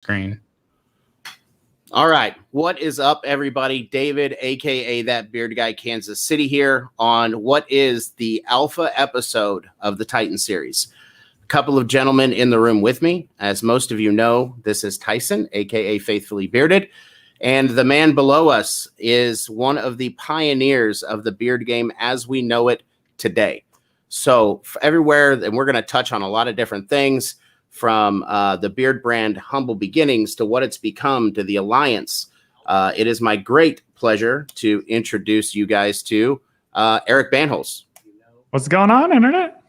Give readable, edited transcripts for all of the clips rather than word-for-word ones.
screen. All right. What is up, everybody? David, a.k.a. That Beard Guy, Kansas City here on what is the alpha episode of the Titan series. A couple of gentlemen in the room with me. As most of you know, this is Tyson, a.k.a. Faithfully Bearded. And the man below us is one of the pioneers of the beard game as we know it today. So everywhere, and we're going to touch on a lot of different things, from the Beardbrand humble beginnings to what it's become to the Alliance. It is my great pleasure to introduce you guys to Eric Bandholz. What's going on, Internet?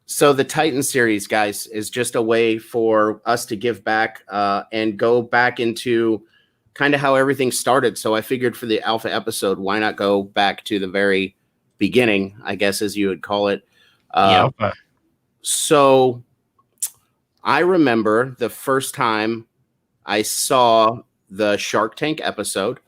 So the Titan series, guys, is just a way for us to give back and go back into kind of how everything started. So I figured for the alpha episode, why not go back to the very beginning, I guess, as you would call it. So I remember the first time I saw the Shark Tank episode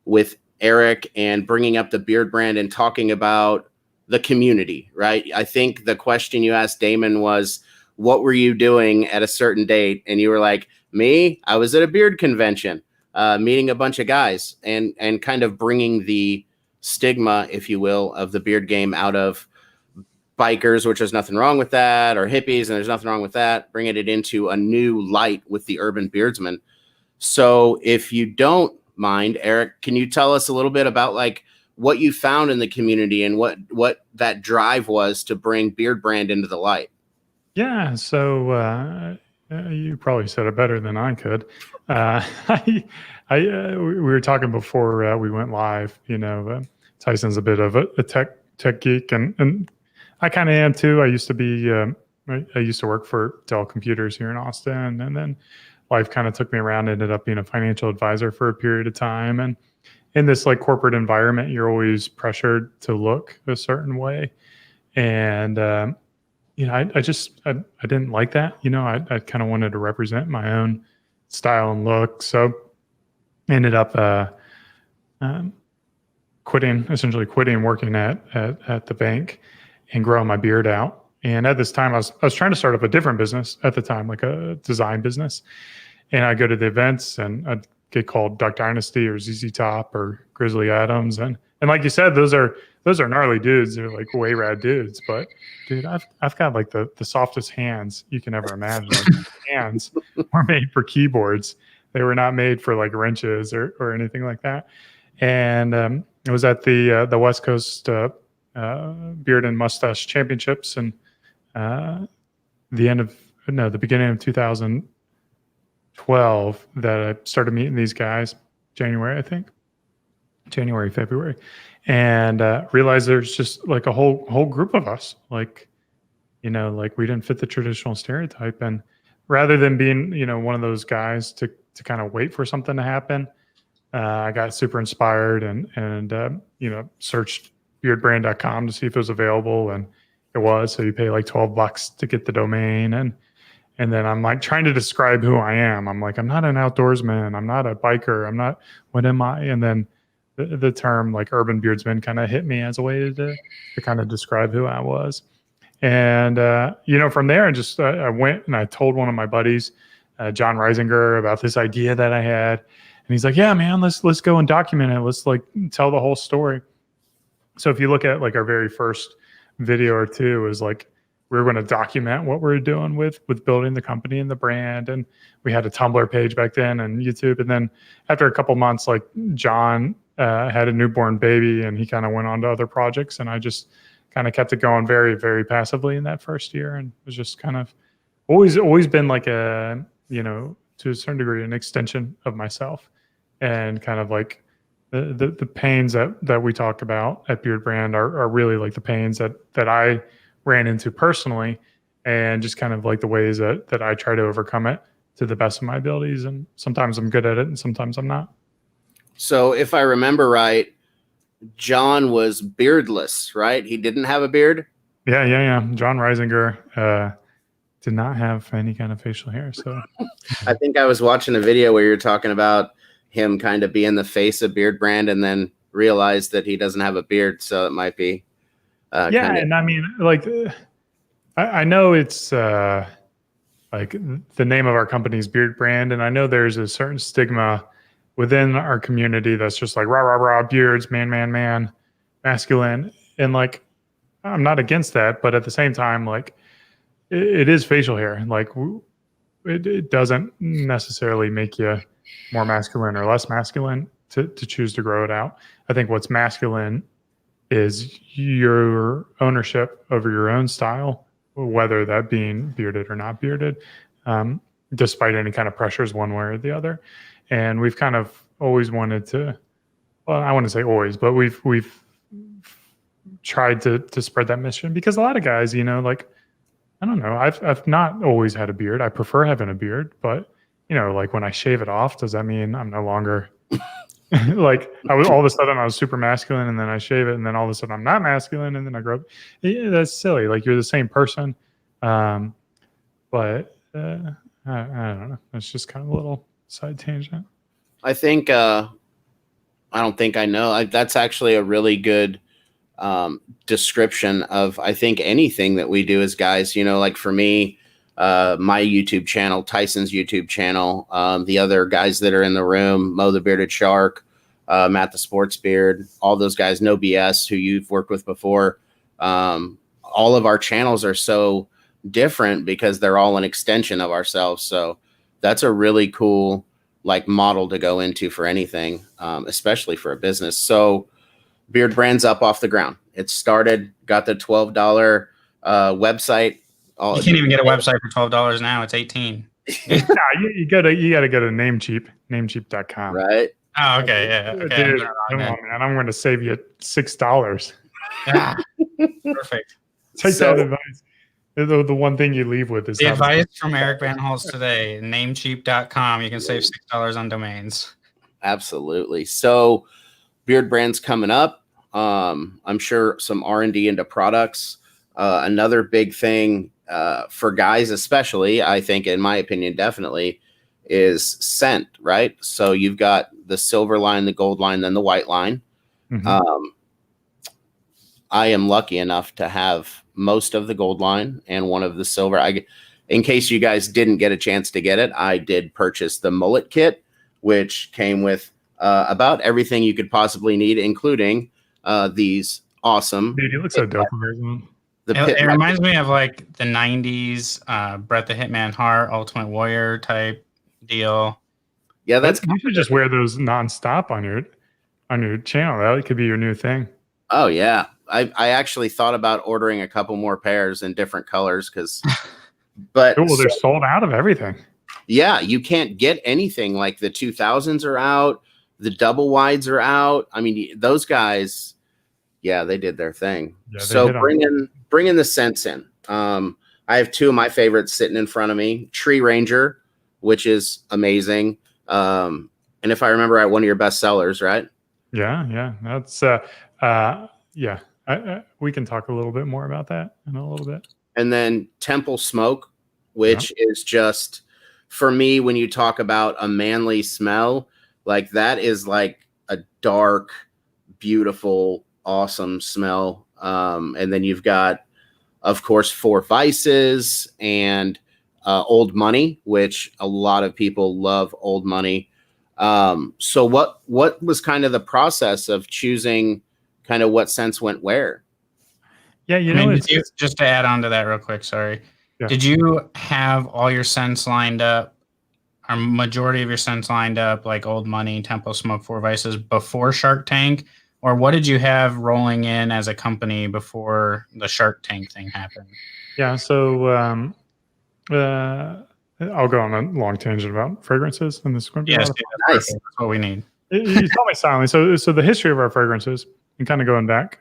with Eric and bringing up the Beardbrand and talking about the community, right? I think the question you asked Damon was, what were you doing at a certain date? And you were like, me? I was at a beard convention, meeting a bunch of guys and kind of bringing the stigma, if you will, of the beard game out of bikers, which there's nothing wrong with that, or hippies, and there's nothing wrong with that, bringing it into a new light with the urban beardsman. So if you don't mind, Eric, can you tell us a little bit about like what you found in the community and what that drive was to bring Beardbrand into the light? Yeah, so you probably said it better than I could. We were talking before we went live. You know, Tyson's a bit of a tech geek, and I kind of am too. I used to be, I used to work for Dell Computers here in Austin, and then life kind of took me around. Ended up being a financial advisor for a period of time, and in this like corporate environment, you're always pressured to look a certain way, and you know, I didn't like that. You know, I kind of wanted to represent my own style and look, so ended up essentially quitting working at the bank and growing my beard out. And at this time, I was trying to start up a different business at the time, like a design business. And I go to the events and I'd get called Duck Dynasty or ZZ Top or Grizzly Adams. And like you said, those are gnarly dudes. They're like way rad dudes. But dude, I've got like the softest hands you can ever imagine. Like, hands were made for keyboards. They were not made for like wrenches or anything like that. And it was at the West Coast Beard and Mustache Championships, and the beginning of 2012 that I started meeting these guys. January, February, and realized there's just like a whole group of us. Like, you know, like we didn't fit the traditional stereotype, and rather than being, you know, one of those guys to kind of wait for something to happen, I got super inspired and you know, searched beardbrand.com to see if it was available, and it was. So you pay like $12 to get the domain, and then I'm like trying to describe who I am. I'm like, I'm not an outdoorsman, I'm not a biker, I'm not, what am I? And then the term like urban beardsman kind of hit me as a way to kind of describe who I was. And you know, from there I went and I told one of my buddies, John Reisinger, about this idea that I had, and he's like, yeah man, let's go and document it, let's like tell the whole story. So if you look at like our very first video or two, is like we were going to document what we were doing with building the company and the brand. And we had a Tumblr page back then and YouTube. And then after a couple months, like John had a newborn baby and he kind of went on to other projects. And I just kind of kept it going very, very passively in that first year. And it was just kind of always been like a, you know, to a certain degree, an extension of myself, and kind of like, the pains that we talk about at Beardbrand are really like the pains that I ran into personally, and just kind of like the ways that I try to overcome it to the best of my abilities. And sometimes I'm good at it and sometimes I'm not. So if I remember right, John was beardless, right? He didn't have a beard? Yeah. John Reisinger did not have any kind of facial hair. So I think I was watching a video where you're talking about him kind of being the face of Beardbrand and then realized that he doesn't have a beard. So it might be. And I mean, like, I know it's like the name of our company is Beardbrand, and I know there's a certain stigma within our community that's just like rah rah rah beards, man, masculine, and like I'm not against that, but at the same time, like it is facial hair. Like it doesn't necessarily make you more masculine or less masculine to choose to grow it out. I think what's masculine is your ownership over your own style, whether that being bearded or not bearded, despite any kind of pressures one way or the other. And we've kind of always wanted to, well, I wouldn't say always, but we've tried to spread that mission, because a lot of guys, you know, like, I don't know, I've not always had a beard. I prefer having a beard, but you know, like when I shave it off, does that mean I'm no longer like all of a sudden I was super masculine, and then I shave it, and then all of a sudden I'm not masculine, and then I grow up? Yeah, that's silly. Like you're the same person. But I don't know. It's just kind of a little side tangent. I think I don't think I know. That's actually a really good description of, I think, anything that we do as guys. You know, like for me, my YouTube channel, Tyson's YouTube channel, the other guys that are in the room, Mo the Bearded Shark, Matt the Sports Beard, all those guys, No BS, who you've worked with before. All of our channels are so different because they're all an extension of ourselves. So that's a really cool like model to go into for anything, especially for a business. So Beardbrand's up off the ground. It started, got the $12 website. You can't even get a website for $12 now. It's $18. No, you gotta go to namecheap.com. Right. Oh, okay. Yeah. Okay. Dude, come on, man. I'm going to save you $6. Yeah. Perfect. Take that advice. The one thing you leave with is the advice from Eric Bandholz today. Namecheap.com. You can save $6 on domains. Absolutely. So Beardbrand's coming up. I'm sure some R&D into products. Another big thing for guys, especially, I think, in my opinion, definitely, is scent, right? So you've got the silver line, the gold line, then the white line. Mm-hmm. I am lucky enough to have most of the gold line and one of the silver. In case you guys didn't get a chance to get it, I did purchase the mullet kit, which came with about everything you could possibly need, including these awesome. Dude, you look so dope. It reminds me of like the 90s Bret the Hitman Hart, Ultimate Warrior type deal. Yeah, that's. You should just wear those nonstop on your channel. That could be your new thing. Oh yeah, I actually thought about ordering a couple more pairs in different colors but well, they're sold out of everything. Yeah, you can't get anything. Like the 2000s are out, the double wides are out. I mean, those guys, yeah, they did their thing. Yeah, so bringing the scents in. I have two of my favorites sitting in front of me. Tree Ranger, which is amazing. And if I remember right, one of your best sellers, right? Yeah. That's yeah. We can talk a little bit more about that in a little bit. And then Temple Smoke, which is just, for me, when you talk about a manly smell, like that is like a dark, beautiful, awesome smell. And then you've got, of course, Four Vices and Old Money, which a lot of people love Old Money. So what was kind of the process of choosing kind of what scents went where? Yeah, you know, just to add on to that real quick, sorry. Yeah. Did you have all your scents lined up, or majority of your scents lined up, like Old Money, Temple Smoke, Four Vices, before Shark Tank? Or what did you have rolling in as a company before the Shark Tank thing happened? Yeah, so I'll go on a long tangent about fragrances in this. Yes, nice. That's what we need. You tell me silently. So the history of our fragrances, and kind of going back,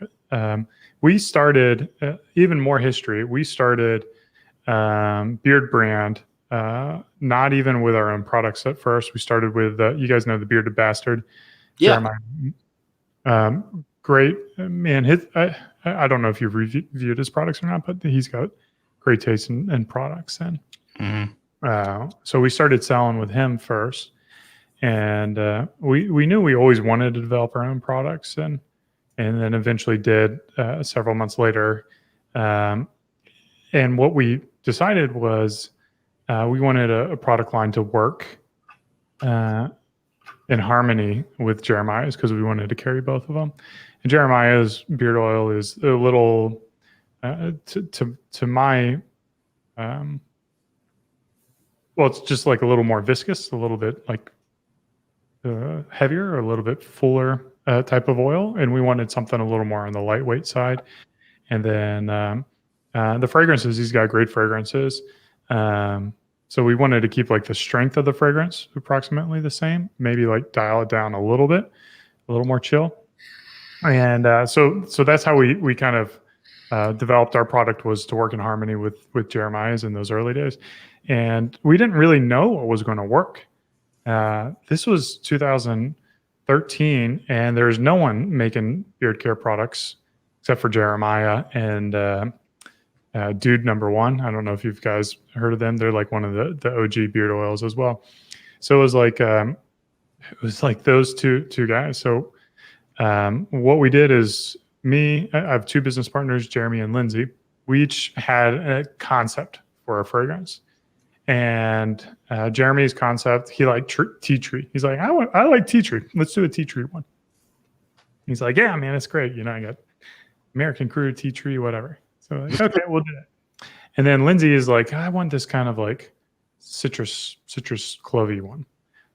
we started even more history. We started Beardbrand, not even with our own products at first. We started with you guys know the Bearded Bastard. Yeah. Great man. I don't know if you've reviewed his products or not, but he's got great taste in products. And so we started selling with him first, and we knew we always wanted to develop our own products, and then eventually did several months later. And what we decided was we wanted a product line to work in harmony with Jeremiah's because we wanted to carry both of them. And Jeremiah's beard oil is a little, to my, well, it's just like a little more viscous, a little bit like heavier, a little bit fuller type of oil. And we wanted something a little more on the lightweight side. And then the fragrances, he's got great fragrances. So we wanted to keep like the strength of the fragrance approximately the same, maybe like dial it down a little bit, a little more chill. And so that's how we kind of developed our product, was to work in harmony with Jeremiah's in those early days. And we didn't really know what was going to work. This was 2013, and there's no one making beard care products except for Jeremiah and Dude Number One. I don't know if you guys heard of them. They're like one of the OG beard oils as well. So it was like those two guys. So what we did is I have two business partners, Jeremy and Lindsay. We each had a concept for a fragrance. And Jeremy's concept, he liked tea tree. He's like, I like tea tree. Let's do a tea tree one. He's like, yeah, man, it's great. I got American Crew, tea tree, whatever. So like, okay, we'll do it. And then Lindsay is like, I want this kind of like citrus clovey one.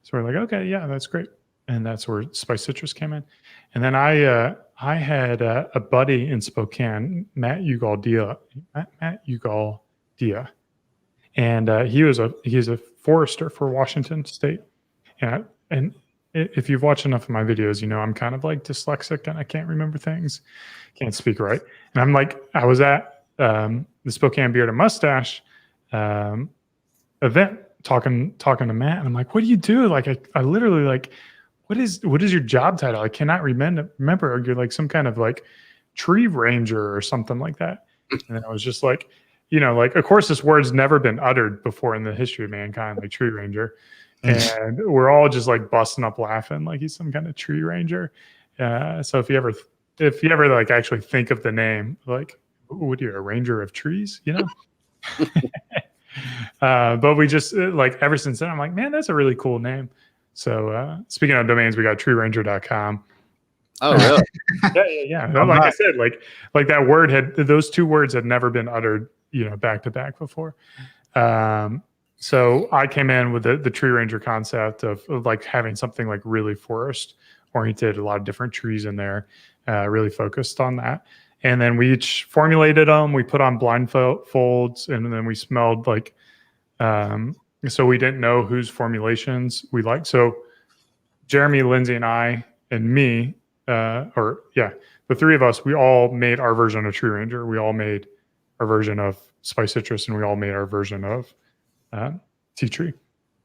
So we're like, okay, yeah, that's great. And that's where Spice Citrus came in. And then I had a buddy in Spokane, Matt Ugaldia. And he's a forester for Washington State. And if you've watched enough of my videos, I'm kind of like dyslexic and I can't remember things, can't speak right. And I was at the Spokane Beard and Mustache event talking to Matt, and I'm like, what do you do? Like, I literally like, what is your job title? I cannot remember. You're like some kind of like tree ranger or something like that. And then I was just like, like, of course, this word's never been uttered before in the history of mankind, like tree ranger. And we're all just like busting up laughing, like he's some kind of tree ranger. So if you ever like actually think of the name, like, what are you, a ranger of trees, but we just like, ever since then, I'm like, man, that's a really cool name. So speaking of domains, we got treeranger.com. Oh, really? Yeah. Like I said, like that word those two words had never been uttered, back to back before. So I came in with the tree ranger concept of like having something like really forest oriented, a lot of different trees in there, really focused on that. And then we each formulated them. We put on blindfolds, and then we smelled like, so we didn't know whose formulations we liked. So Jeremy, Lindsay, and I, and me, the three of us, we all made our version of Tree Ranger. We all made our version of Spice Citrus, and we all made our version of Tea Tree.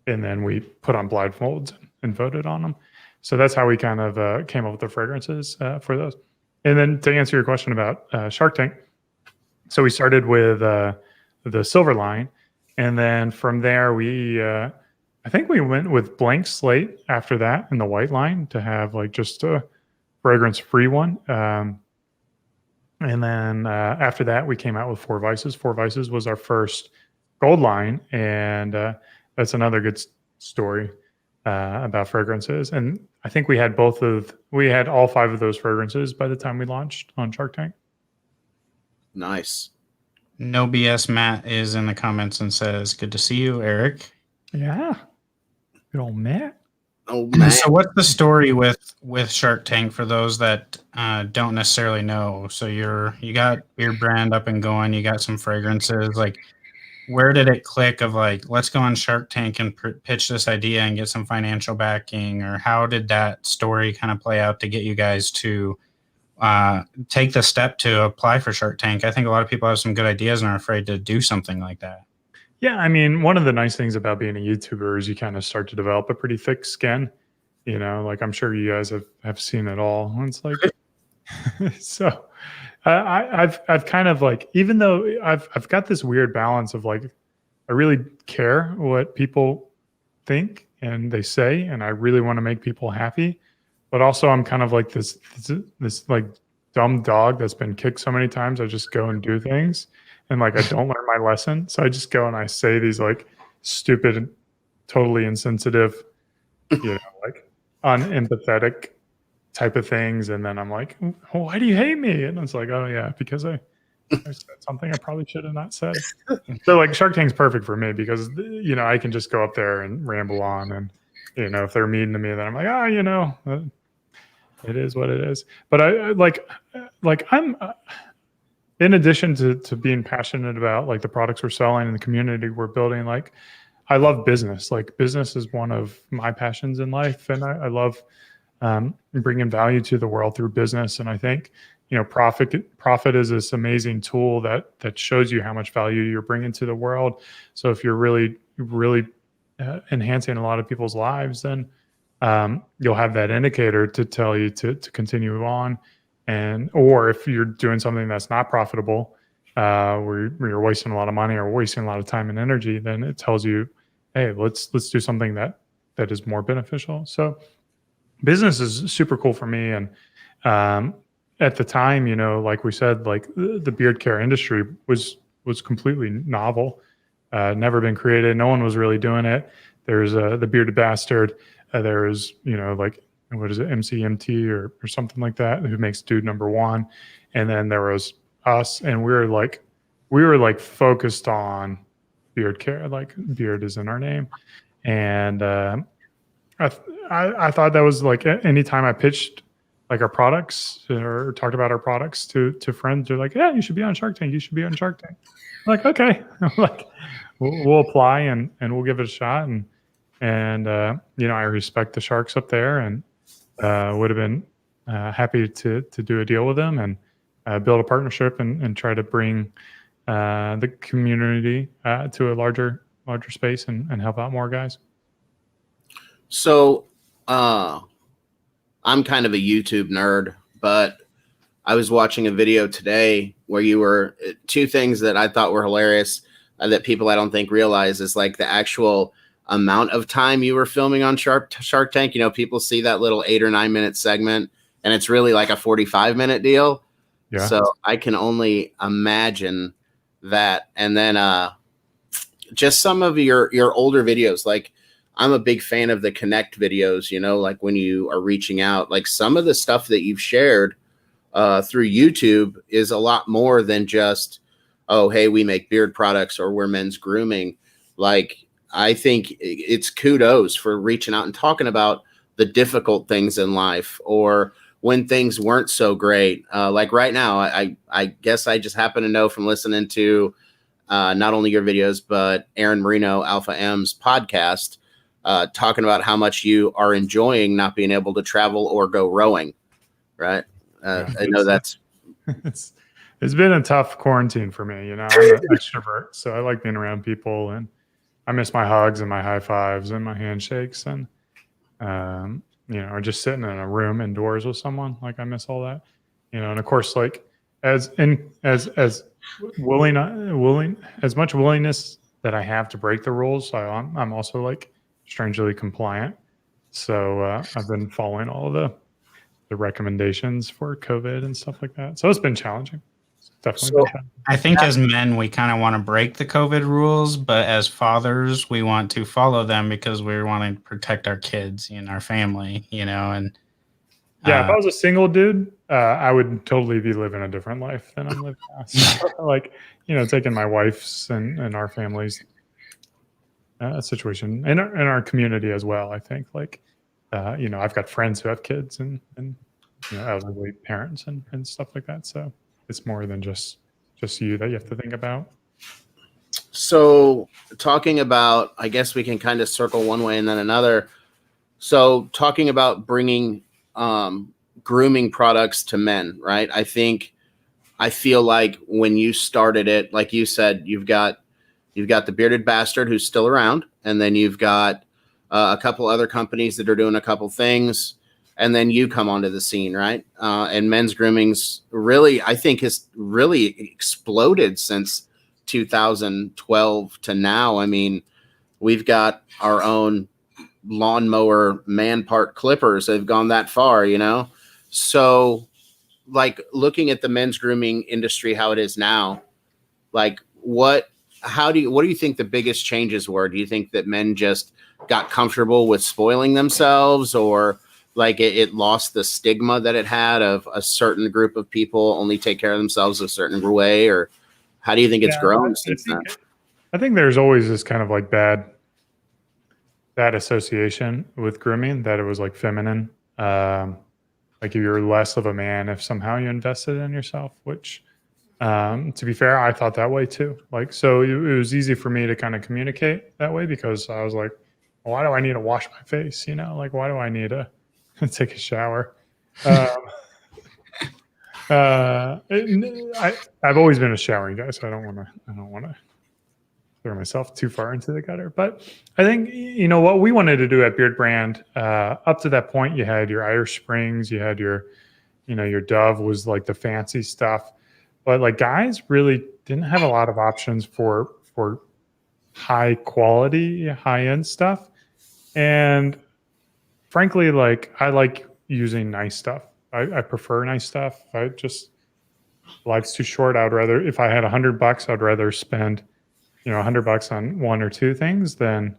And then we put on blindfolds and voted on them. So that's how we kind of came up with the fragrances for those. And then to answer your question about Shark Tank, so we started with the silver line, and then from there I think we went with blank slate after that in the white line to have like just a fragrance-free one. And then after that, we came out with Four Vices. Four Vices was our first gold line, and that's another good story about fragrances. And I think we had all 5 of those fragrances by the time we launched on Shark Tank. Nice. No BS Matt is in the comments and says, good to see you, Eric. Yeah. Good old Matt. Oh, man. So what's the story with Shark Tank for those that don't necessarily know? So you got Beardbrand up and going, you got some fragrances. Like, where did it click of like, let's go on Shark Tank and pitch this idea and get some financial backing? Or how did that story kind of play out to get you guys to take the step to apply for Shark Tank? I think a lot of people have some good ideas and are afraid to do something like that. Yeah, I mean, one of the nice things about being a YouTuber is you kind of start to develop a pretty thick skin. Like I'm sure you guys have seen it all. It's like, so I've kind of like, even though I've got this weird balance of like, I really care what people think and they say, and I really want to make people happy, but also I'm kind of like this like dumb dog that's been kicked so many times. I just go and do things, and like I don't learn my lesson, so I just go and I say these like stupid, totally insensitive, like unempathetic type of things. And then I'm like, oh, why do you hate me? And it's like, oh yeah, because I said something I probably should have not said. So like Shark Tank's perfect for me because, I can just go up there and ramble on. And, if they're mean to me, then I'm like, it is what it is. But I like I'm, in addition to being passionate about like the products we're selling and the community we're building, like I love business. Like business is one of my passions in life. And I love bringing value to the world through business. And I think, profit is this amazing tool that shows you how much value you're bringing to the world. So if you're really, really enhancing a lot of people's lives, then you'll have that indicator to tell you to continue on. Or if you're doing something that's not profitable, where you're wasting a lot of money or wasting a lot of time and energy, then it tells you, hey, let's do something that is more beneficial. So business is super cool for me. And at the time, like we said, like the beard care industry was completely novel, never been created. No one was really doing it. There's the Bearded Bastard. There's, like, what is it, MCMT or something like that, who makes Dude Number One. And then there was us, and we were like focused on beard care, like beard is in our name. And I thought that was like anytime I pitched like our products or talked about our products to friends, they're like, yeah, you should be on Shark Tank. You should be on Shark Tank. I'm like, okay. I'm like, we'll apply and we'll give it a shot. And I respect the sharks up there and would have been happy to do a deal with them and build a partnership and try to bring the community to a larger space and help out more guys. So I'm kind of a YouTube nerd, but I was watching a video today where you were two things that I thought were hilarious that people I don't think realize is like the actual amount of time you were filming on Shark Tank. People see that little 8 or 9 minute segment and it's really like a 45-minute deal. Yeah. So I can only imagine that. And then just some of your older videos, like I'm a big fan of the Connect videos, like when you are reaching out, like some of the stuff that you've shared through YouTube is a lot more than just, oh, hey, we make beard products or we're men's grooming. Like, I think it's kudos for reaching out and talking about the difficult things in life or when things weren't so great. Like right now, I guess I just happen to know from listening to not only your videos, but Aaron Marino, Alpha M's podcast, talking about how much you are enjoying not being able to travel or go rowing, right? I know that's... It's been a tough quarantine for me. I'm an extrovert, so I like being around people, and I miss my hugs and my high fives and my handshakes and, or just sitting in a room indoors with someone. Like I miss all that, and of course, like as much willingness that I have to break the rules. I'm also like strangely compliant. So I've been following all of the recommendations for COVID and stuff like that. So it's been challenging. Definitely. So I think as men, we kind of want to break the COVID rules, but as fathers, we want to follow them because we want to protect our kids and our family, and yeah, if I was a single dude, I would totally be living a different life than I'm living now. So, like, taking my wife's and our family's situation in our community as well. I think like, I've got friends who have kids and elderly parents and stuff like that. So it's more than just you that you have to think about. So talking about, I guess we can kind of circle one way and then another. So talking about bringing grooming products to men, right? I feel like when you started it, like you said, you've got the Bearded Bastard who's still around, and then you've got a couple other companies that are doing a couple things. And then you come onto the scene, right? And men's grooming's really, I think, has really exploded since 2012 to now. I mean, we've got our own lawnmower man part clippers. They've gone that far, So, like, looking at the men's grooming industry, how it is now, like, what what do you think the biggest changes were? Do you think that men just got comfortable with spoiling themselves, or like it lost the stigma that it had of a certain group of people only take care of themselves a certain way, or how do you think it's grown since then? I think there's always this kind of like bad association with grooming, that it was like feminine. Like you're less of a man if somehow you invested in yourself, which to be fair, I thought that way too. Like, so it was easy for me to kind of communicate that way, because I was like, why do I need to wash my face? You know, like, why do I need to take a shower? I've always been a showering guy, so I don't want to throw myself too far into the gutter. But I think, what we wanted to do at Beardbrand, up to that point, you had your Irish Springs, you had your Dove was like the fancy stuff, but like guys really didn't have a lot of options for high quality, high end stuff. And frankly, like I like using nice stuff. I prefer nice stuff. Life's too short. I'd rather, if I had $100, I'd rather spend $100 on one or two things than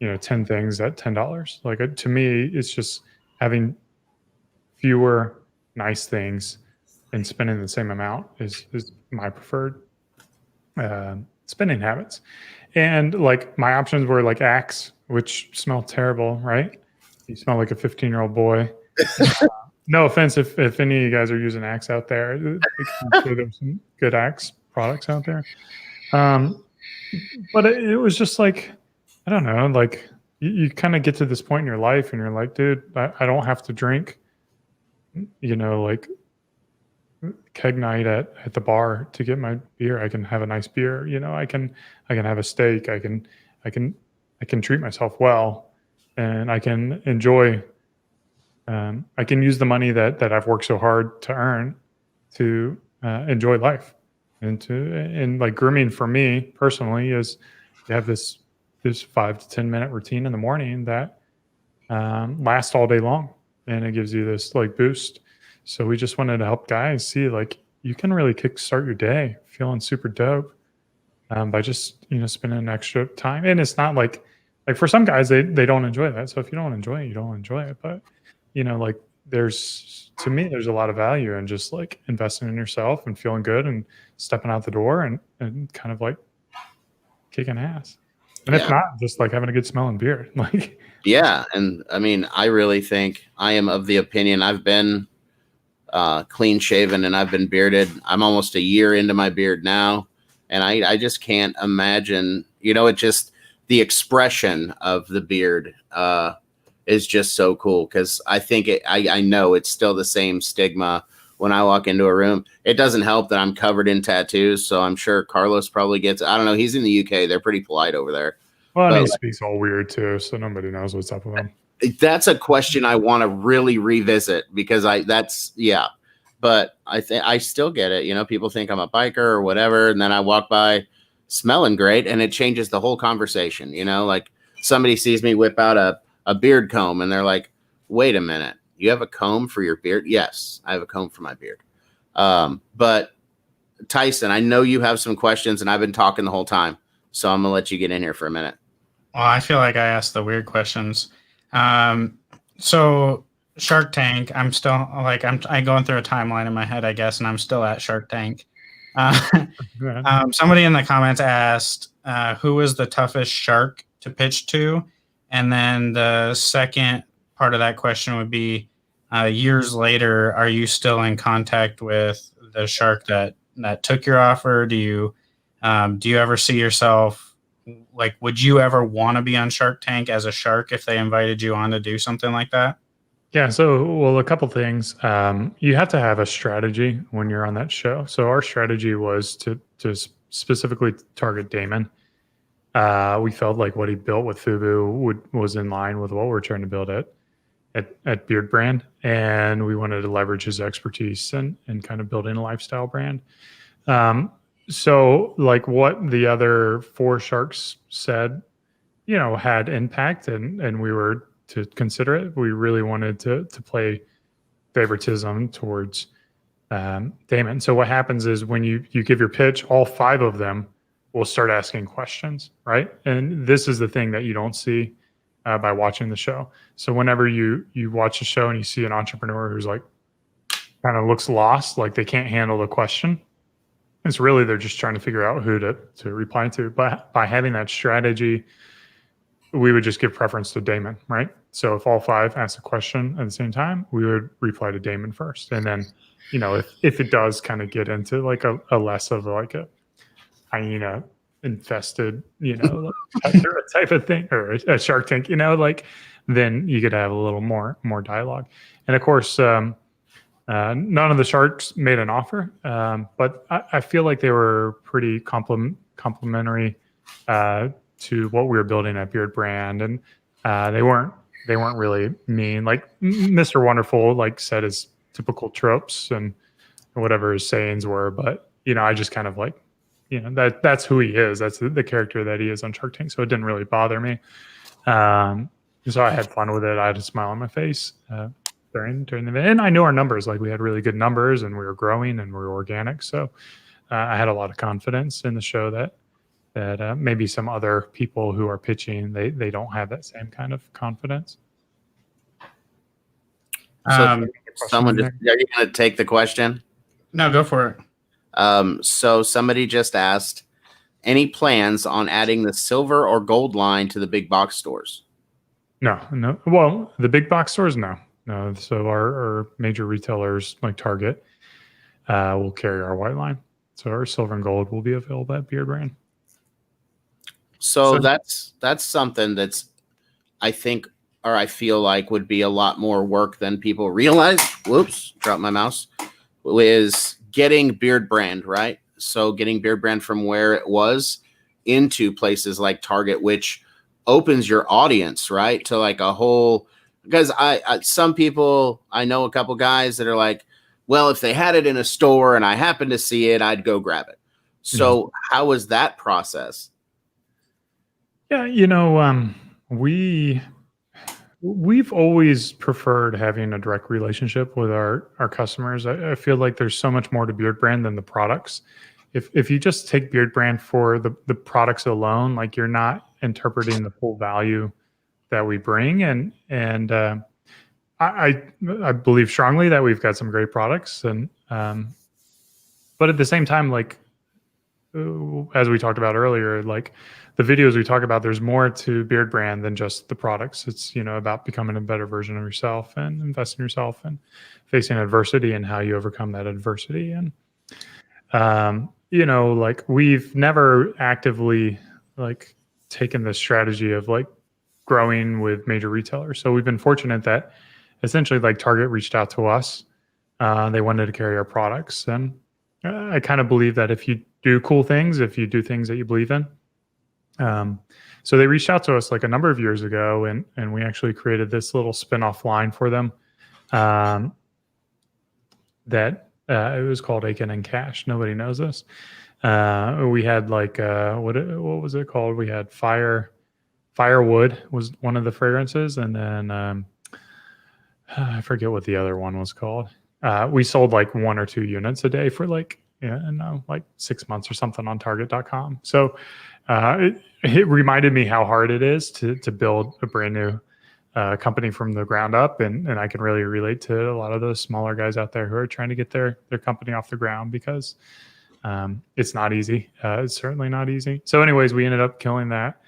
10 things at $10. Like, to me, it's just having fewer nice things and spending the same amount is my preferred spending habits. And like my options were like Axe, which smell terrible, right? You smell like a 15-year-old boy. No offense if any of you guys are using Axe out there. I'm sure there's some good Axe products out there. But it was just like, I don't know, like you kind of get to this point in your life and you're like, dude, I don't have to drink, like keg night at the bar to get my beer. I can have a nice beer. I can have a steak. I can treat myself well, and I can enjoy. I can use the money that I've worked so hard to earn to enjoy life. And like grooming for me personally is you have this 5 to 10 minute routine in the morning that lasts all day long, and it gives you this like boost. So we just wanted to help guys see like you can really kickstart your day feeling super dope by just spending extra time. And it's not like for some guys they don't enjoy that. So if you don't enjoy it, you don't enjoy it. But like to me there's a lot of value in just like investing in yourself and feeling good and stepping out the door and kind of like kicking ass. And if not, just like having a good smelling beard. Like, yeah. And I mean, I really think I am of the opinion, I've been clean shaven and I've been bearded. I'm almost a year into my beard now. And I just can't imagine, it just, the expression of the beard is just so cool. Cause I think I know it's still the same stigma when I walk into a room. It doesn't help that I'm covered in tattoos. So I'm sure Carlos probably gets, I don't know. He's in the UK. They're pretty polite over there. Well, and he speaks all weird too. So nobody knows what's up with him. That's a question I want to really revisit because but I still get it. People think I'm a biker or whatever. And then I walk by smelling great and it changes the whole conversation. Like somebody sees me whip out a beard comb and they're like, wait a minute, you have a comb for your beard? Yes, I have a comb for my beard. But Tyson, I know you have some questions and I've been talking the whole time. So I'm gonna let you get in here for a minute. Well, I feel like I asked the weird questions. So Shark Tank, I'm still like, I'm going through a timeline in my head, I guess, and I'm still at Shark Tank. Somebody in the comments asked, who was the toughest shark to pitch to? And then the second part of that question would be, years later, are you still in contact with the shark that took your offer? Do you ever see yourself, like, would you ever want to be on Shark Tank as a shark if they invited you on to do something like that? Yeah. So, well, a couple things. You have to have a strategy when you're on that show. So our strategy was to specifically target Damon. We felt like what he built with Fubu was in line with what we're trying to build at Beardbrand, and we wanted to leverage his expertise and kind of building a lifestyle brand. So like what the other 4 sharks said, had impact, and we were to consider it. We really wanted to play favoritism towards Damon. So what happens is when you give your pitch, all 5 of them will start asking questions, right? And this is the thing that you don't see by watching the show. So whenever you watch a show and you see an entrepreneur who's like kind of looks lost, like they can't handle the question, it's really they're just trying to figure out who to reply to. But by having that strategy, we would just give preference to Damon, right? So if all 5 asked a question at the same time, we would reply to Damon first. And then, if it does kind of get into like a less of like a hyena infested, type of thing, or a Shark Tank, then you could have a little more dialogue. And of course, none of the sharks made an offer, but I feel like they were pretty complimentary to what we were building at Beardbrand, and they weren't really mean. Like Mr. Wonderful like said his typical tropes and whatever his sayings were, but I just kind of like that's who he is. That's the character that he is on Shark Tank. So it didn't really bother me. So I had fun with it. I had a smile on my face during the event, and I knew our numbers. Like we had really good numbers, and we were growing, and we were organic. So I had a lot of confidence in the show that maybe some other people who are pitching, they don't have that same kind of confidence. So someone are you going to take the question? No, go for it. So somebody just asked, any plans on adding the silver or gold line to the big box stores? No. Well, the big box stores, no. So our major retailers like Target will carry our white line. So our silver and gold will be available at Beardbrand. So that's something that's, I think, or I feel like would be a lot more work than people realize. Whoops, dropped my mouse. Is getting Beardbrand, right? So getting Beardbrand from where it was into places like Target, which opens your audience, right? To like a whole, because some people, I know a couple guys that are like, well, if they had it in a store and I happened to see it, I'd go grab it. So how was that process? Yeah, we've always preferred having a direct relationship with our customers. I feel like there's so much more to Beardbrand than the products. If you just take Beardbrand for the products alone, like you're not interpreting the full value that we bring. And I believe strongly that we've got some great products, and but at the same time, like as we talked about earlier, like the videos we talk about, there's more to Beardbrand than just the products. It's, about becoming a better version of yourself and investing in yourself and facing adversity and how you overcome that adversity. And, like we've never actively like taken the strategy of like growing with major retailers. So we've been fortunate that essentially like Target reached out to us. They wanted to carry our products. And I kind of believe that if you do cool things, if you do things that you believe in, so they reached out to us like a number of years ago, and we actually created this little spin-off line for them that it was called Aiken and Cash. Nobody knows this. We had like what was it called? We had Firewood was one of the fragrances, and then I forget what the other one was called. We sold like 1 or 2 units a day for like 6 months or something on Target.com. So it reminded me how hard it is to build a brand new company from the ground up, and I can really relate to a lot of those smaller guys out there who are trying to get their company off the ground, because it's not easy. It's certainly not easy. So anyways, we ended up killing that,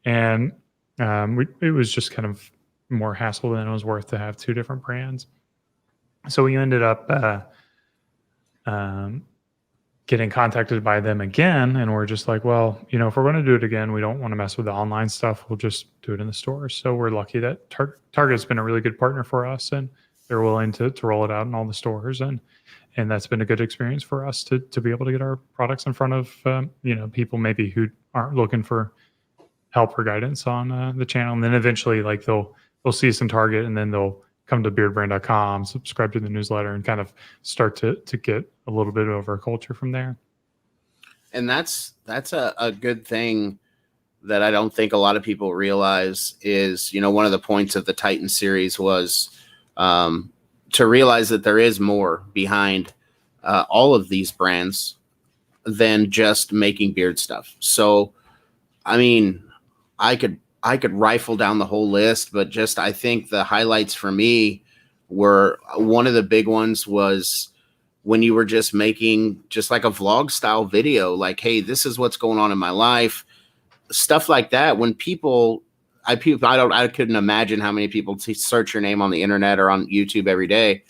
and it was just kind of more hassle than it was worth to have 2 different brands. So we ended up getting contacted by them again, and we're just like, well, if we're going to do it again, we don't want to mess with the online stuff. We'll just do it in the stores. So we're lucky that Target's been a really good partner for us, and they're willing to roll it out in all the stores, and that's been a good experience for us to be able to get our products in front of people maybe who aren't looking for help or guidance on the channel, and then eventually like they'll see us in Target, and then they'll come to beardbrand.com, subscribe to the newsletter, and kind of start to get a little bit of our culture from there. And that's a good thing that I don't think a lot of people realize is, one of the points of the Titan series was to realize that there is more behind all of these brands. than just making beard stuff. So, I mean, I could rifle down the whole list, but just I think the highlights for me were, one of the big ones was when you were just making just like a vlog style video, like, hey, this is what's going on in my life, stuff like that. When I couldn't imagine how many people search your name on the internet or on YouTube every day.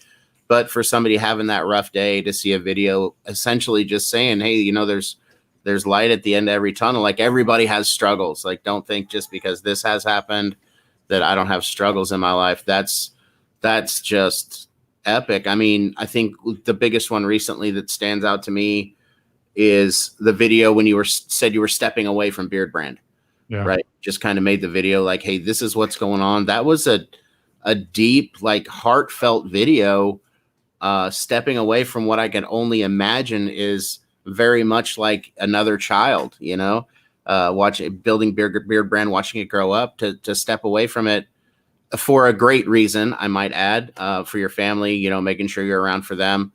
But for somebody having that rough day to see a video essentially just saying, hey, you know, there's light at the end of every tunnel. Like, everybody has struggles. Like, don't think just because this has happened that I don't have struggles in my life. That's just epic. I mean, I think the biggest one recently that stands out to me is the video when you said you were stepping away from Beardbrand. Yeah. Right. Just kind of made the video like, hey, this is what's going on. That was a deep, like, heartfelt video. Stepping away from what I can only imagine is very much like another child, you know, building Beardbrand, watching it grow up, to step away from it for a great reason, I might add, for your family, you know, making sure you're around for them.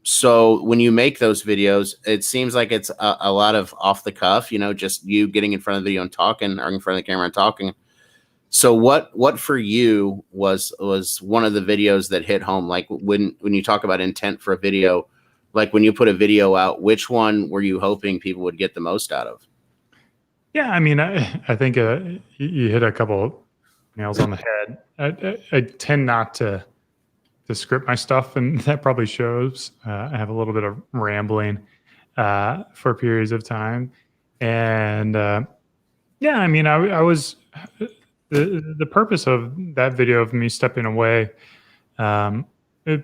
So when you make those videos, it seems like it's a lot of off the cuff, you know, just you getting in front of the video and talking, or in front of the camera and talking. So what for you was one of the videos that hit home? Like, when you talk about intent for a video, like when you put a video out, which one were you hoping people would get the most out of? Yeah, I mean, I think you hit a couple nails on the head. I tend not to script my stuff, and that probably shows. I have a little bit of rambling for periods of time, and yeah, I mean, I was. The purpose of that video of me stepping away,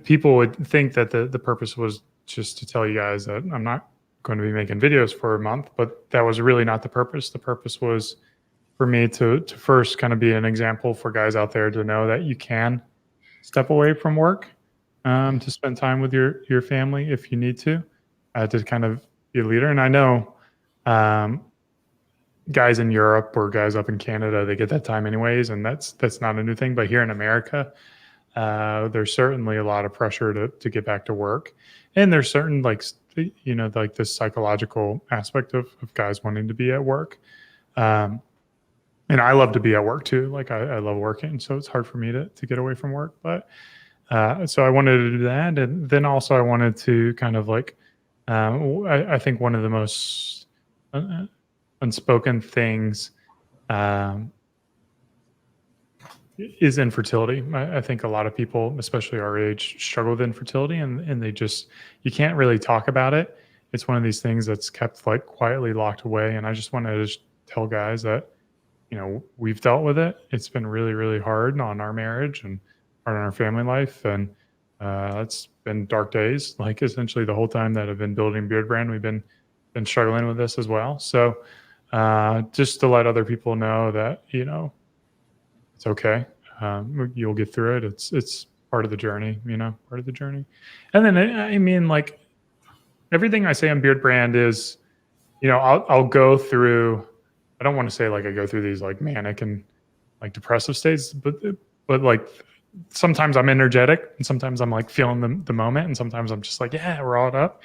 people would think that the purpose was just to tell you guys that I'm not going to be making videos for a month, but that was really not the purpose. The purpose was for me to first kind of be an example for guys out there to know that you can step away from work to spend time with your family if you need to kind of be a leader. And I know guys in Europe or guys up in Canada, they get that time anyways, and that's not a new thing. But here in America, there's certainly a lot of pressure to get back to work, and there's certain, like, you know, like this psychological aspect of guys wanting to be at work, and I love to be at work too. Like, I love working, so it's hard for me to get away from work. But so I wanted to do that, and then also I wanted to kind of like, I think one of the most unspoken things is infertility. I think a lot of people, especially our age, struggle with infertility, and you can't really talk about it. It's one of these things that's kept like quietly locked away. And I just wanted to just tell guys that, you know, we've dealt with it. It's been really, really hard on our marriage and hard on our family life. And it's been dark days, like essentially the whole time that I've been building Beardbrand, we've been struggling with this as well. So just to let other people know that, you know, it's okay. You'll get through it. It's part of the journey, you know, part of the journey. And then, I mean, like, everything I say on Beardbrand is, you know, I'll go through, I don't want to say like I go through these like manic and like depressive states, but like sometimes I'm energetic, and sometimes I'm like feeling the moment, and sometimes I'm just like, yeah, we're all up.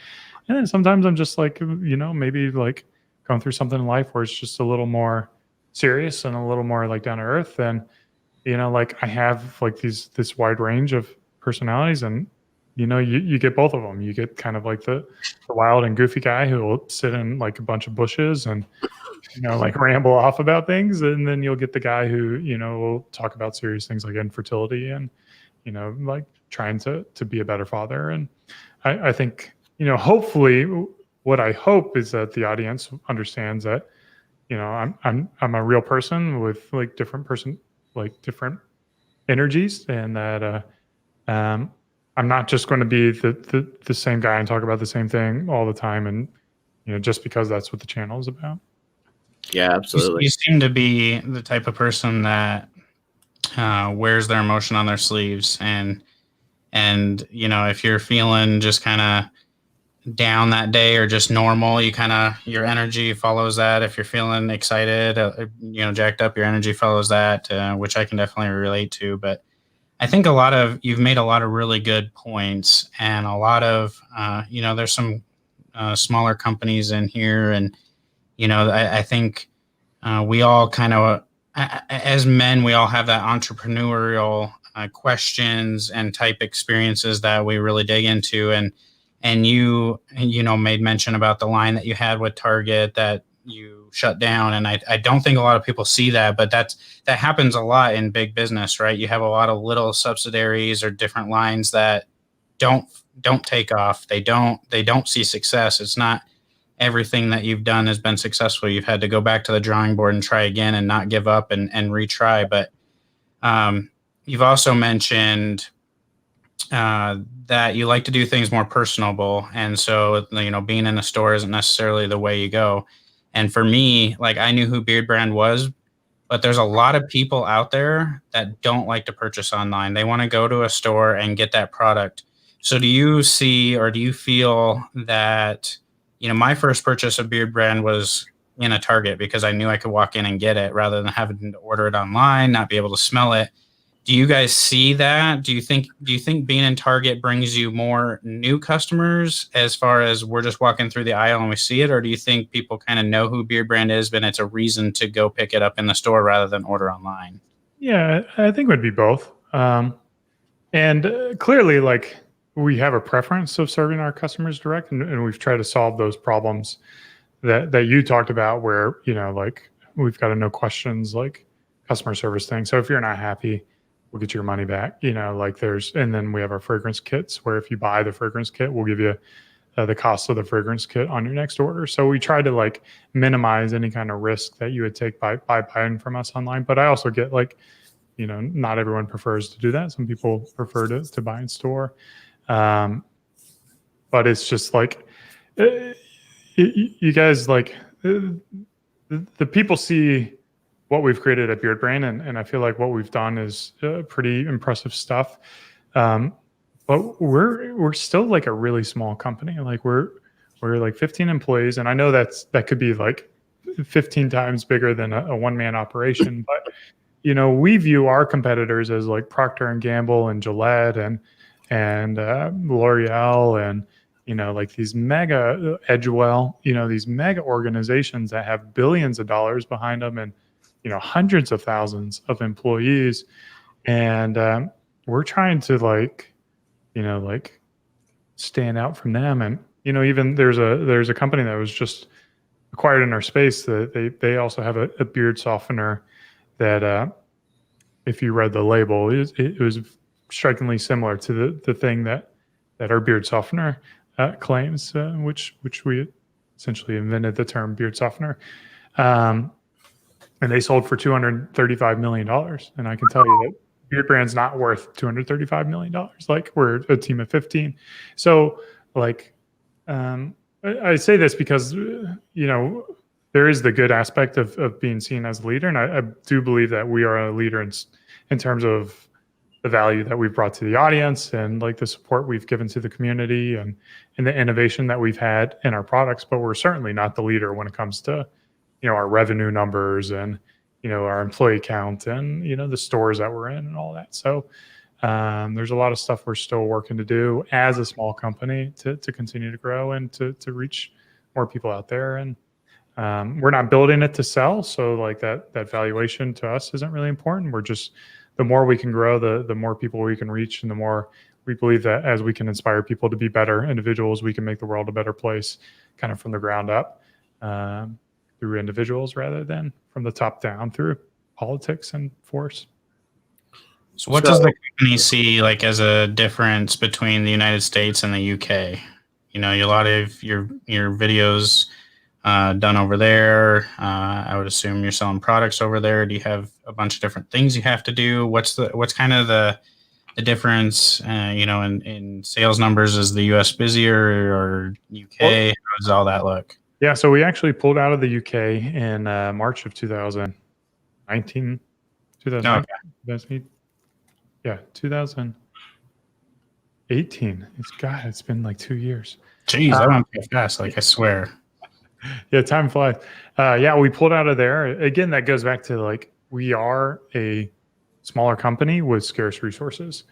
And then sometimes I'm just like, you know, maybe like going through something in life where it's just a little more serious and a little more like down to earth. And, you know, like I have like this wide range of personalities, and, you know, you get both of them. You get kind of like the wild and goofy guy who will sit in like a bunch of bushes and, you know, like ramble off about things. And then you'll get the guy who, you know, will talk about serious things like infertility and, you know, like trying to be a better father. And I think, you know, hopefully what I hope is that the audience understands that, you know, I'm a real person with like different energies, and that I'm not just going to be the same guy and talk about the same thing all the time, and, you know, just because that's what the channel is about. Yeah, absolutely. You seem to be the type of person that wears their emotion on their sleeves, and you know, if you're feeling just kind of down that day or just normal, your energy follows that. If you're feeling excited, you know, jacked up, your energy follows that, which I can definitely relate to. But I think you've made a lot of really good points, and a lot of, you know, there's some smaller companies in here, and I think we all kind of, as men, we all have that entrepreneurial questions and type experiences that we really dig into, and you made mention about the line that you had with Target that you shut down, and I don't think a lot of people see that, but that happens a lot in big business, right? You have a lot of little subsidiaries or different lines that don't take off. They don't see success. It's not everything that you've done has been successful. You've had to go back to the drawing board and try again and not give up and retry. But you've also mentioned that you like to do things more personable. And so, being in a store isn't necessarily the way you go. And for me, like, I knew who Beardbrand was, but there's a lot of people out there that don't like to purchase online. They want to go to a store and get that product. So do you see, or do you feel that, my first purchase of Beardbrand was in a Target because I knew I could walk in and get it rather than having to order it online, not be able to smell it. Do you guys see that? Do you think being in Target brings you more new customers as far as we're just walking through the aisle and we see it? Or do you think people kind of know who Beardbrand is, but it's a reason to go pick it up in the store rather than order online? Yeah, I think it would be both. And clearly, like, we have a preference of serving our customers direct, and we've tried to solve those problems that you talked about where, like, we've got a no questions, like, customer service thing. So if you're not happy, we'll get your money back, like and then we have our fragrance kits where if you buy the fragrance kit, we'll give you the cost of the fragrance kit on your next order. So we try to, like, minimize any kind of risk that you would take by buying from us online. But I also get, like, not everyone prefers to do that. Some people prefer to buy in store. But it's just like, you guys, like, the people see what we've created at Beardbrand, and I feel like what we've done is pretty impressive stuff. But we're still, like, a really small company. Like, we're like 15 employees, and I know that could be like 15 times bigger than a one-man operation. But we view our competitors as like Procter and Gamble and Gillette and L'Oreal and like these mega Edgewell, these mega organizations that have billions of dollars behind them and hundreds of thousands of employees, and we're trying to, like, stand out from them. And even there's a company that was just acquired in our space that they also have a beard softener that if you read the label, it was strikingly similar to the thing that our beard softener claims, which we essentially invented the term beard softener. And they sold for $235 million. And I can tell you that Beardbrand's not worth $235 million. Like, we're a team of 15. So, like, I say this because, there is the good aspect of being seen as a leader. And I do believe that we are a leader in terms of the value that we've brought to the audience and, like, the support we've given to the community and the innovation that we've had in our products. But we're certainly not the leader when it comes to, our revenue numbers and, our employee count and, the stores that we're in and all that. So there's a lot of stuff we're still working to do as a small company to continue to grow and to reach more people out there. And we're not building it to sell. So, like, that valuation to us isn't really important. We're just, the more we can grow, the more people we can reach, and the more we believe that as we can inspire people to be better individuals, we can make the world a better place, kind of from the ground up, through individuals rather than from the top down through politics and force. So what does the company see, like, as a difference between the United States and the UK? A lot of your videos done over there. I would assume you're selling products over there. Do you have a bunch of different things you have to do? What's kind of the difference, in sales numbers? Is the US busier or UK? How does all that look? Yeah, so we actually pulled out of the UK in March of 2019. 2018. Yeah, 2018. It's been like 2 years. Jeez, that went pretty fast. Like, I swear. Yeah, time flies. Yeah, we pulled out of there. Again, that goes back to, like, we are a smaller company with scarce resources,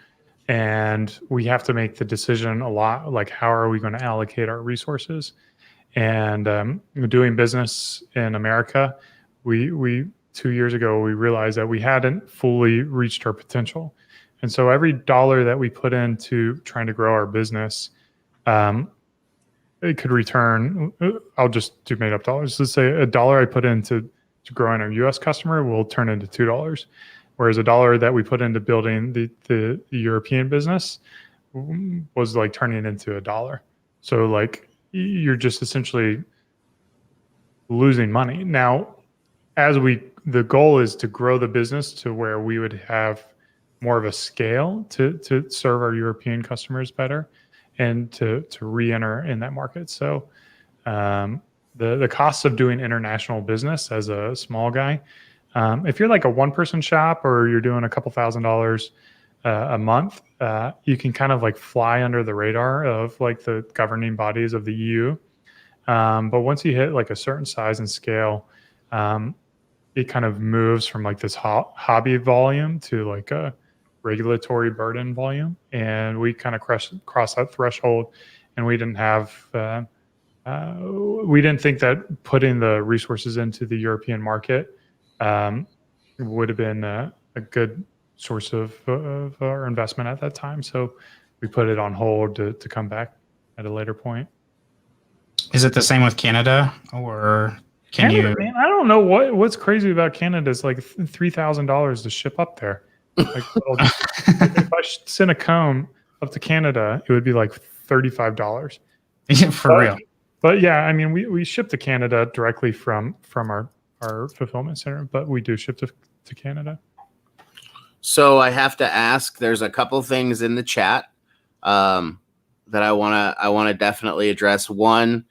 and we have to make the decision a lot, like, how are we going to allocate our resources? and doing business in America, we 2 years ago we realized that we hadn't fully reached our potential, and so every dollar that we put into trying to grow our business, it could return. I'll just do made up dollars. Let's say a dollar I put into to growing our U.S. customer will turn into $2, whereas a dollar that we put into building the European business was like turning into $1. So like you're just essentially losing money. Now, the goal is to grow the business to where we would have more of a scale to serve our European customers better and to re-enter in that market. So the costs of doing international business as a small guy, if you're like a one-person shop or you're doing a couple $1,000s a month, you can kind of like fly under the radar of like the governing bodies of the EU. But once you hit like a certain size and scale, it kind of moves from like this hobby volume to like a regulatory burden volume. And we kind of cross that threshold, and we didn't think that putting the resources into the European market would have been a good source of our investment at that time. So we put it on hold to come back at a later point. Is it the same with Canada, or Canada, man, I don't know what's crazy about Canada is like $3,000 to ship up there. Like, if I sent a comb up to Canada, it would be like $35. Real. But yeah, I mean, we ship to Canada directly from our fulfillment center, but we do ship to Canada. So I have to ask, there's a couple things in the chat that I want to definitely address. One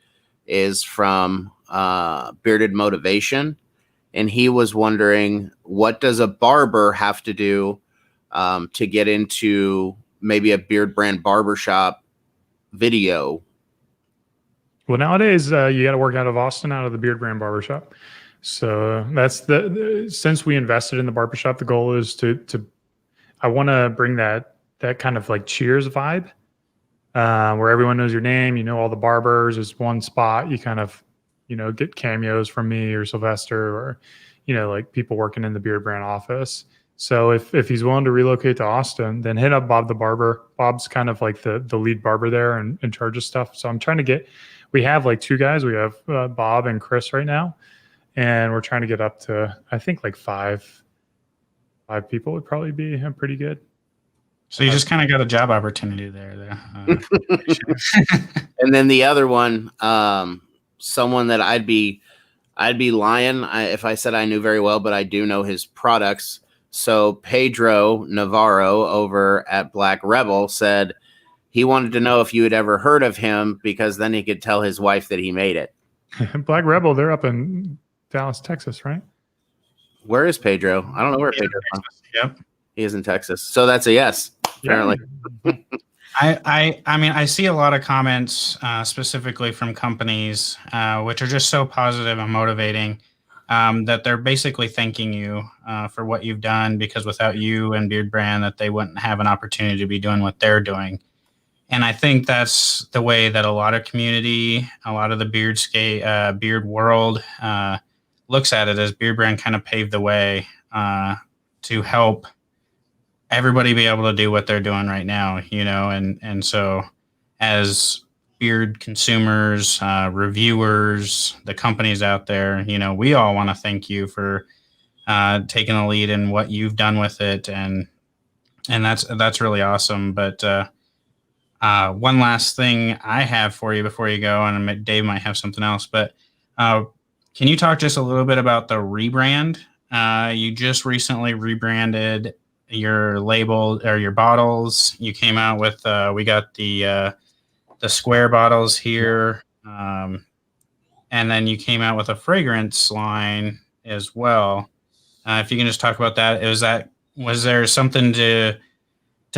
is from Bearded Motivation, and he was wondering, what does a barber have to do to get into maybe a Beardbrand barbershop video? Well, nowadays you got to work out of Austin, out of the Beardbrand barbershop. So that's since we invested in the barbershop, the goal is I want to bring that kind of like Cheers vibe, where everyone knows your name, you know all the barbers. It's one spot. You kind of, get cameos from me or Sylvester, or, like people working in the Beardbrand office. So if he's willing to relocate to Austin, then hit up Bob the barber. Bob's kind of like the lead barber there and in charge of stuff. So I'm trying to we have like two guys. We have Bob and Chris right now, and we're trying to get up to, I think like five people would probably be pretty good. So you just kind of got a job opportunity there. And then the other one, someone that I'd be lying if I said I knew very well, but I do know his products. So Pedro Navarro over at Black Rebel said he wanted to know if you had ever heard of him, because then he could tell his wife that he made it. Black Rebel, they're up in Dallas, Texas, right? Where is Pedro? I don't know where Pedro is. Yep. He is in Texas. So that's a yes, apparently. Yeah. I mean, I see a lot of comments specifically from companies, which are just so positive and motivating, that they're basically thanking you for what you've done, because without you and Beardbrand, that they wouldn't have an opportunity to be doing what they're doing. And I think that's the way that a lot of community, a lot of the beard world looks at it, as Beardbrand kind of paved the way to help everybody be able to do what they're doing right now, and so as beard consumers, reviewers, the companies out there, we all want to thank you for taking the lead in what you've done with it, and that's really awesome. But one last thing I have for you before you go, and Dave might have something else, but can you talk just a little bit about the rebrand? You just recently rebranded your label or your bottles. You came out with we got the square bottles here, and then you came out with a fragrance line as well. If you can just talk about that. Was there something to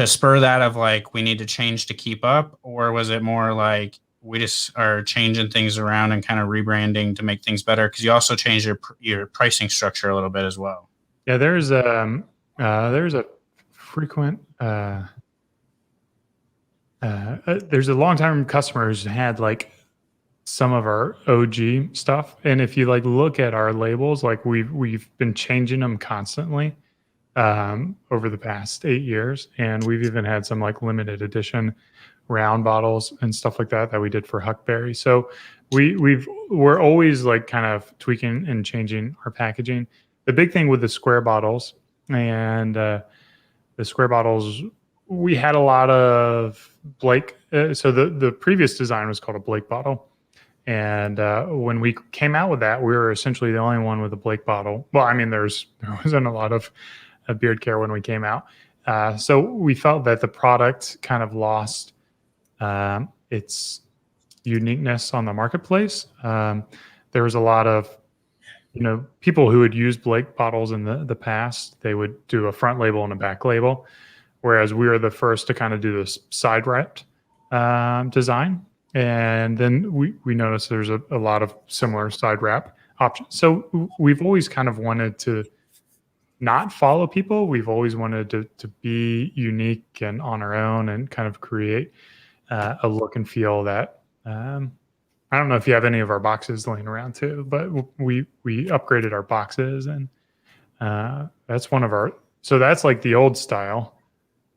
spur that, of like, we need to change to keep up, or was it more like we just are changing things around and kind of rebranding to make things better? Because you also changed your pricing structure a little bit as well. Yeah, there's a frequent there's a long-time customer who's had like some of our OG stuff. And if you like look at our labels, like we've been changing them constantly over the past 8 years, and we've even had some like limited edition round bottles and stuff like that we did for Huckberry. So we're always like kind of tweaking and changing our packaging. The big thing with the square bottles and the square bottles, we had a lot of Blake. So the previous design was called a Blake bottle. And when we came out with that, we were essentially the only one with a Blake bottle. Well, I mean, there wasn't a lot of beard care when we came out. So we felt that the product kind of lost its uniqueness on the marketplace. There was a lot of, people who had used Blake bottles in the past. They would do a front label and a back label, whereas we were the first to kind of do this side wrapped design. And then we noticed there's a lot of similar side wrap options. So we've always kind of wanted to not follow people. We've always wanted to be unique and on our own and kind of create a look and feel that, I don't know if you have any of our boxes laying around too, but we upgraded our boxes, and that's one of our, so that's like the old style,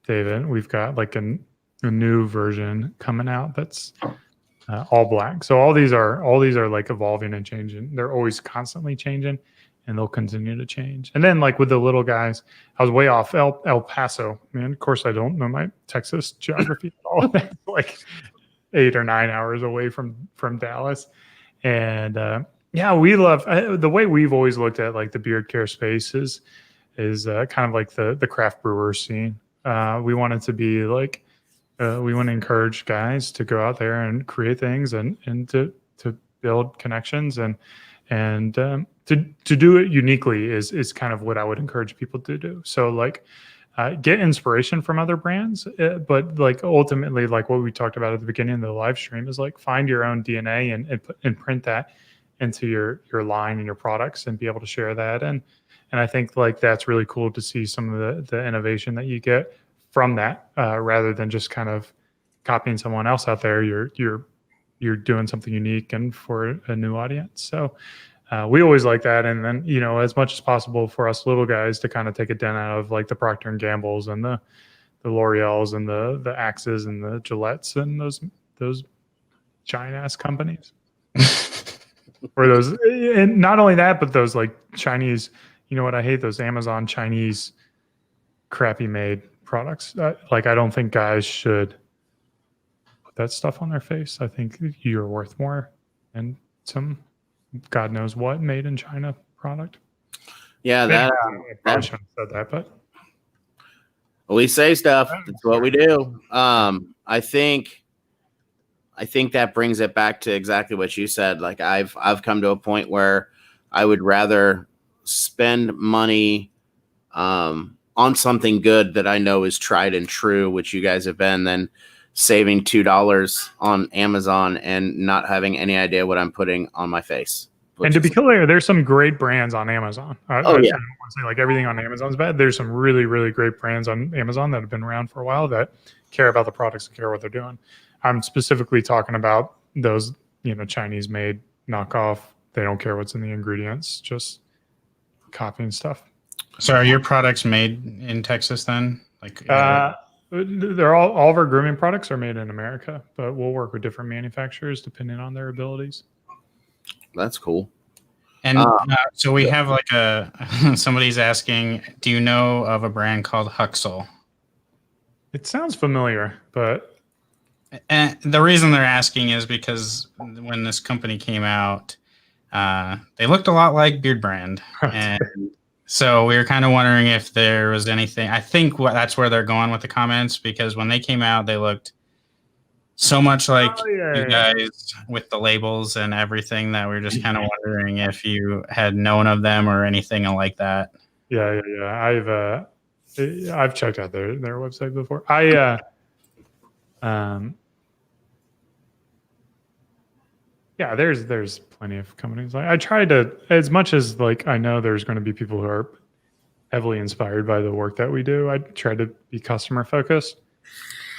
David. We've got like a new version coming out that's all black. So all these are like evolving and changing. They're always constantly changing, and they'll continue to change. And then like with the little guys, I was way off El Paso. Man, of course I don't know my Texas geography at all. Like 8 or 9 hours away from Dallas. And yeah, we love the way we've always looked at like the beard care space is kind of like the craft brewer scene. We want it to be like, we want to encourage guys to go out there and create things and to build connections and to do it uniquely is kind of what I would encourage people to do. So like get inspiration from other brands, but like ultimately, like what we talked about at the beginning of the live stream is like find your own DNA and print that into your line and your products and be able to share that. And I think like that's really cool to see some of the innovation that you get from that, rather than just kind of copying someone else out there. You're doing something unique and for a new audience. So we always like that. And then, as much as possible for us little guys to kind of take a dent out of like the Procter and Gambles and the L'Oreals and the Axes and the Gillettes and those giant ass companies. Or those, and not only that, but those like Chinese, what I hate, those Amazon Chinese crappy made products. Like I don't think guys should put that stuff on their face. I think you're worth more and some God knows what made in China product. Yeah, I probably shouldn't have said that, but we say stuff. That's what we do. I think that brings it back to exactly what you said. Like I've come to a point where I would rather spend money on something good that I know is tried and true, which you guys have been, than saving $2 on Amazon and not having any idea what I'm putting on my face. And to be clear, there's some great brands on Amazon. I don't want to say like everything on Amazon is bad. There's some really, really great brands on Amazon that have been around for a while that care about the products and care what they're doing. I'm specifically talking about those, Chinese made knockoff. They don't care what's in the ingredients, just copying stuff. So are your products made in Texas then? Like they're all of our grooming products are made in America, but we'll work with different manufacturers depending on their abilities. That's cool. And so we have like somebody's asking, do you know of a brand called Huxel? It sounds familiar, but. And the reason they're asking is because when this company came out, they looked a lot like Beardbrand. And so we were kind of wondering if there was anything. I think that's where they're going with the comments, because when they came out, they looked so much like you guys with the labels and everything that we were just kind of wondering if you had known of them or anything like that. Yeah. I've checked out their website before. Yeah, there's plenty of companies. I try to, as much as like I know there's going to be people who are heavily inspired by the work that we do, I try to be customer focused.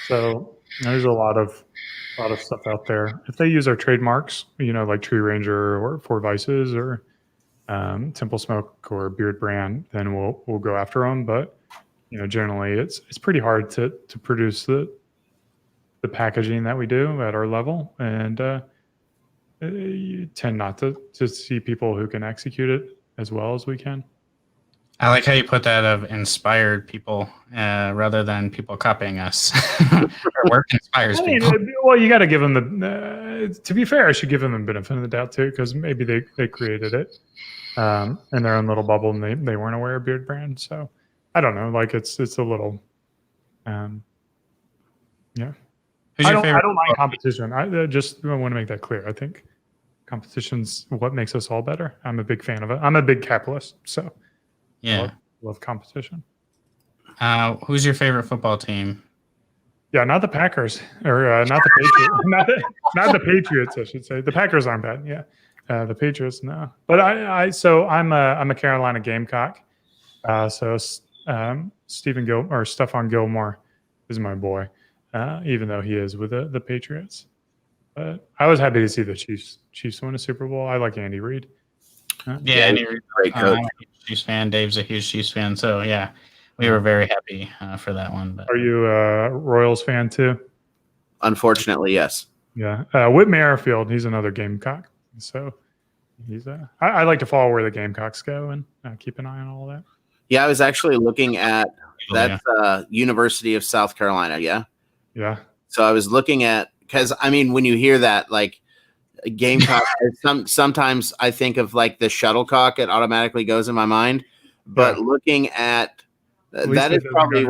So there's a lot of a lot of stuff out there. If they use our trademarks, like Tree Ranger or Four Vices or Temple Smoke or Beardbrand, then we'll go after them. But generally, it's pretty hard to produce the packaging that we do at our level, and you tend not to see people who can execute it as well as we can. I like how you put that of inspired people rather than people copying us. Our work inspires people. Well, you got to give them the. To be fair, I should give them the benefit of the doubt too, because maybe they created it in their own little bubble, and they weren't aware of Beardbrand. So I don't know. Like it's a little, yeah. Who's your favorite? I don't mind competition. I just want to make that clear. I think competition's what makes us all better. I'm a big fan of it. I'm a big capitalist, so Yeah. love competition. Who's your favorite football team? Yeah, not the Packers or not the Patriots. not the Patriots, I should say. The Packers aren't bad. Yeah, the Patriots, no. But I'm a Carolina Gamecock. So Stephon Gilmore is my boy, even though he is with the Patriots. But I was happy to see the Chiefs win a Super Bowl. I like Andy Reid. Yeah, Andy Reid, great coach. I'm a huge Chiefs fan. Dave's a huge Chiefs fan. So yeah, we were very happy for that one. But. Are you a Royals fan too? Unfortunately, yes. Yeah, Whit Merrifield, he's another Gamecock. So he's I like to follow where the Gamecocks go and keep an eye on all that. Yeah, I was actually looking at that's University of South Carolina. Yeah. Yeah. So I was looking at, because I mean, when you hear that, like Gamecock, sometimes I think of like the shuttlecock. It automatically goes in my mind. But looking at that is probably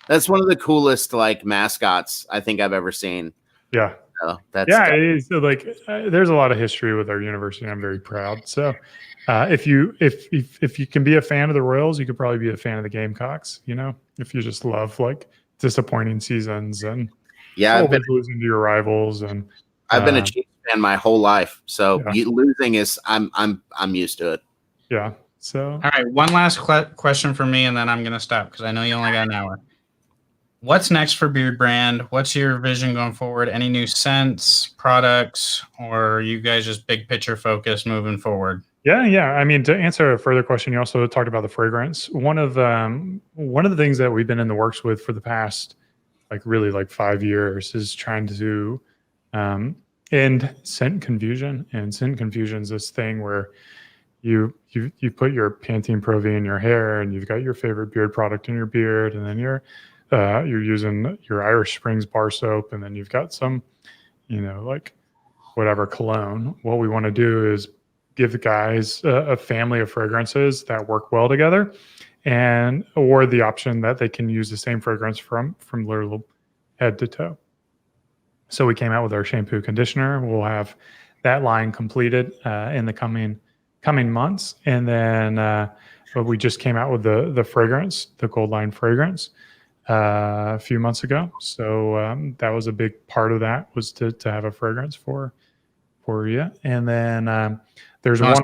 that's one of the coolest like mascots I think I've ever seen. Yeah. So that's it is like there's a lot of history with our university. I'm very proud. So if you can be a fan of the Royals, you could probably be a fan of the Gamecocks. If you just love like disappointing seasons and I've been losing to your rivals, and I've been a Chiefs fan my whole life. So losing is I'm used to it. Yeah. So all right, one last question for me, and then I'm gonna stop because I know you only got an hour. What's next for Beardbrand? What's your vision going forward? Any new scents, products, or are you guys just big picture focused moving forward? Yeah. I mean, to answer a further question, you also talked about the fragrance. One of the things that we've been in the works with for the past, like 5 years, is trying to end scent confusion. And scent confusion is this thing where you put your Pantene Pro V in your hair, and you've got your favorite beard product in your beard, and then you're using your Irish Springs bar soap, and then you've got some, like whatever cologne. What we want to do is give the guys a family of fragrances that work well together, or the option that they can use the same fragrance from literally head to toe. So we came out with our shampoo conditioner. We'll have that line completed in the coming months, and then but we just came out with the fragrance, the Gold Line fragrance, a few months ago. So that was a big part of that, was to have a fragrance for you. And then there's one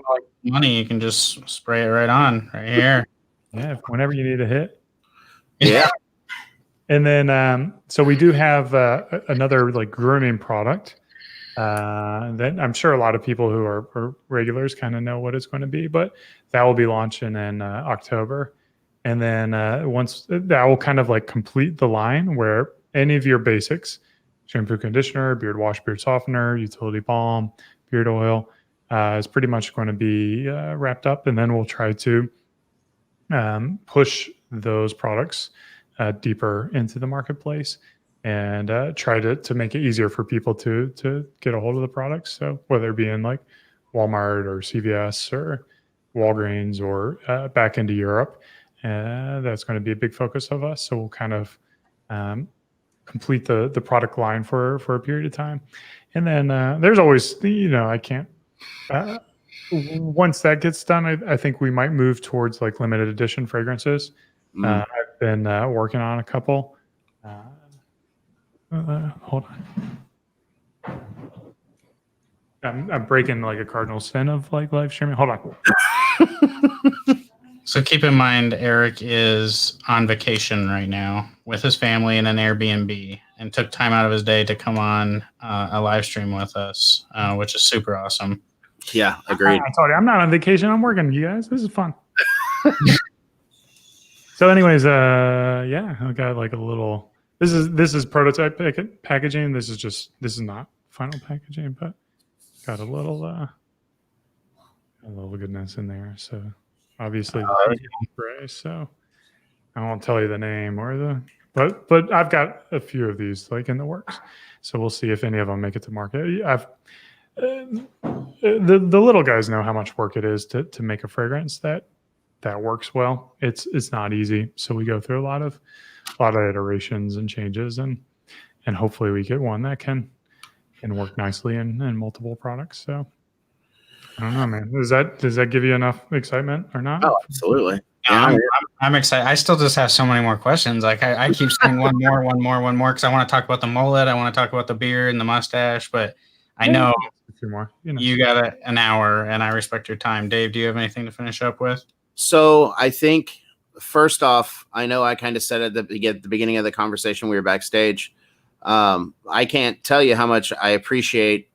money, you can just spray it right on right here. Yeah, whenever you need a hit. Yeah. And then so we do have another like grooming product that I'm sure a lot of people who are regulars kind of know what it's going to be, but that will be launching in October. And then once that will kind of like complete the line, where any of your basics, shampoo, conditioner, beard wash, beard softener, utility balm, beard oil, is pretty much going to be wrapped up. And then we'll try to push those products deeper into the marketplace, and try to make it easier for people to get a hold of the products. So whether it be in like Walmart or CVS or Walgreens or back into Europe, that's going to be a big focus of us. So we'll kind of complete the product line for a period of time. And then there's always, I can't, once that gets done, I think we might move towards like limited edition fragrances. I've been working on a couple. Hold on. I'm breaking like a cardinal sin of like live streaming. Hold on. So keep in mind, Eric is on vacation right now with his family in an Airbnb and took time out of his day to come on a live stream with us, which is super awesome. Yeah, agreed. I told you, I'm not on vacation. I'm working, you guys. This is fun. So anyways, yeah, I got like a little, this is prototype packaging. This is not final packaging, but got a little goodness in there. So obviously, spray. So I won't tell you the name or but I've got a few of these like in the works. So we'll see if any of them make it to market. The little guys know how much work it is to make a fragrance that works well. It's not easy. So we go through a lot of iterations and changes, and hopefully we get one that can work nicely in multiple products. So I don't know, man. Does that give you enough excitement or not? Oh, absolutely. Yeah, I'm excited. I still just have so many more questions. Like I keep saying one more, because I want to talk about the mullet. I want to talk about the beard and the mustache, but I know a few more. You got an hour, and I respect your time. Dave, do you have anything to finish up with? So I think first off, I know I kind of said at the beginning of the conversation, we were backstage. I can't tell you how much I appreciate,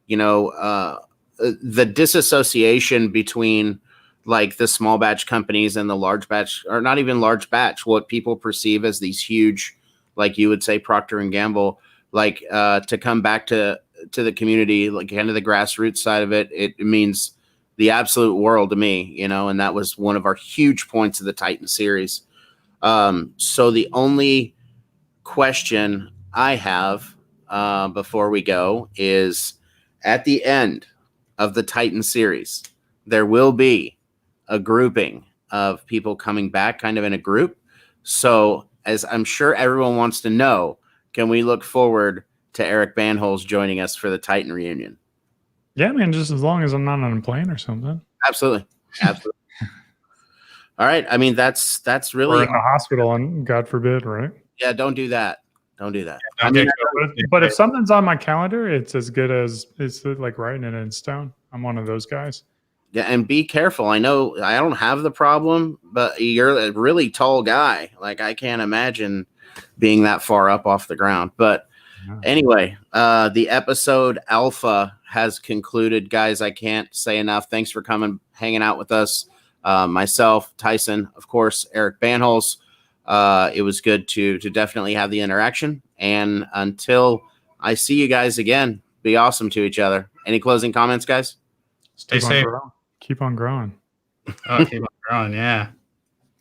the disassociation between like the small batch companies and the large batch, or not even large batch, what people perceive as these huge, like you would say Procter and Gamble, like to come back to the community, like kind of the grassroots side of it. It means the absolute world to me, and that was one of our huge points of the Titan series. So the only question I have before we go is, at the end of the Titan series, there will be a grouping of people coming back kind of in a group. So as I'm sure everyone wants to know, can we look forward to Eric Bandholz joining us for the Titan reunion? Yeah, man, just as long as I'm not on a plane or something. Absolutely. All right. I mean, that's really, or in the hospital, and God forbid, right? Yeah, don't do that. Don't do that. I mean, but if something's on my calendar, it's as good as it's like writing it in stone. I'm one of those guys. Yeah, and be careful. I know I don't have the problem, but you're a really tall guy. Like, I can't imagine being that far up off the ground. But anyway, the episode Alpha has concluded, guys. I can't say enough. Thanks for coming, hanging out with us. Myself, Tyson, of course, Eric Bandholz. It was good to definitely have the interaction. And until I see you guys again, be awesome to each other. Any closing comments, guys? Stay safe. Keep on growing. Oh, keep on growing. Yeah.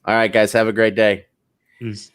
All right, guys. Have a great day. Peace.